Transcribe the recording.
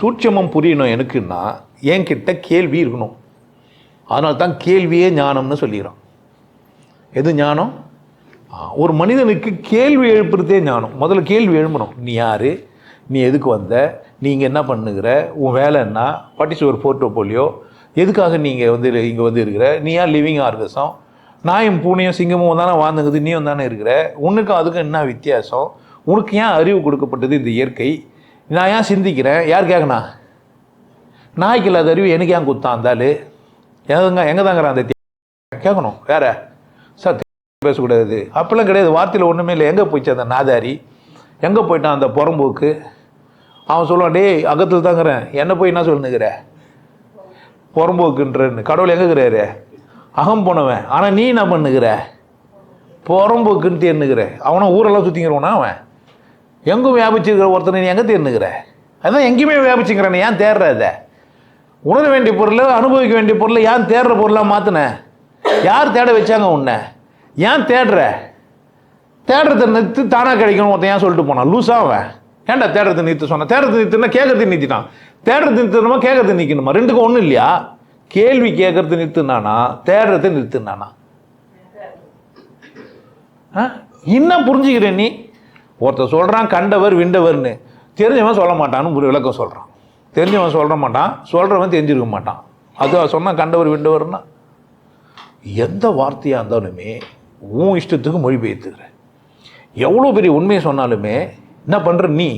சூட்சமம் புரியணும் எனக்குன்னா என்கிட்ட கேள்வி இருக்கணும். அதனால தான் கேள்வியே ஞானம்னு சொல்லிடுறான். எது ஞானம்? ஒரு மனிதனுக்கு கேள்வி எழுப்புறதே ஞானம். முதல்ல கேள்வி எழுப்பணும். நீ யார்? நீ எதுக்கு வந்த? நீங்கள் என்ன பண்ணுகிற? உன் வேலை என்ன? What is your portfolio? எதுக்காக நீங்கள் இங்கே வந்து இருக்கிற? நீ ஏன் லிவிங் ஆர்கசம்? நாயும் பூனையும் சிங்கமும் தானே வாழ்ந்துங்குது, நீயும் தானே இருக்கிற. உனக்கும் அதுக்கும் என்ன வித்தியாசம்? உனக்கு ஏன் அறிவு கொடுக்கப்பட்டது இந்த இயற்கை? நான் ஏன் சிந்திக்கிறேன்? யார் கேட்கணா? நாய்க்கு இல்லாத அறிவு எனக்கு ஏன் குத்தான் இருந்தாலும்? எங்கே தாங்கிறான் அந்த கேட்கணும். வேற சார் பேசக்கூடாது அப்பெல்லாம் கிடையாது. வார்த்தையில் ஒன்றுமே இல்லை. எங்கே போயிடுச்சு அந்த நாதாரி? எங்கே போயிட்டான் அந்த புறம்போக்கு? அவன் சொல்லுவான், டே அகத்தில் தாங்கிறேன், என்ன போய் என்ன சொல்லுங்கிற புறம்போக்குன்றன்னு. கடவுள் எங்கே இருக்கிறாரு? அகம் போனவன். ஆனால் நீ என்ன பண்ணுகிற? புறம்போக்குன்னு தேர்னுக்கிற. அவனை ஊரெல்லாம் சுற்றிங்கிறவனா? அவன் எங்கும் வியாபிச்சிருக்கிற ஒருத்தனை நீ எங்கே தேர்னுக்கிற? அதுதான் எங்கேயுமே வியாபிச்சுங்கிறானே. ஏன் தேடுற? அதை உணர வேண்டிய பொருளை, அனுபவிக்க வேண்டிய பொருளை ஏன் தேடுற பொருளாக மாற்றின? யார் தேட வச்சாங்க உன்னை? ஏன் தேடுற? தேடுறதை நிறுத்து, தானாக கிடைக்கணும் ஒருத்தன் ஏன் சொல்லிட்டு போனான்? லூஸாக அவன். ஏன்டா தேடுறதை நிறுத்த சொன்னான்? தேடுறது நிறுத்துனா கேட்கறது நிறுத்திட்டான். தேடுறது நிறுத்தணுமா கேட்கறது நிற்கணுமா? ரெண்டுக்கும் ஒன்றும் இல்லையா? கேள்வி கேட்கறது நிறுத்துனானா தேடுறதை நிறுத்துனானா? இன்னும் புரிஞ்சுக்கிறேன். நீ ஒருத்தர் சொல்கிறான் கண்டவர் விண்டவர்னு, தெரிஞ்சவன் சொல்ல மாட்டான்னு ஒரு விளக்கம் சொல்கிறான். தெரிஞ்சவன் சொல்ல மாட்டான், சொல்கிறவன் தெரிஞ்சிருக்க மாட்டான். அது சொன்னால் கண்டவர் விண்டவர்னா எந்த வார்த்தையாக இருந்தாலுமே உன் இஷ்டத்துக்கு மொழிபெயர்த்துக்கிற. எவ்வளோ பெரிய உண்மையை சொன்னாலுமே என்ன பண்ணுற நீ?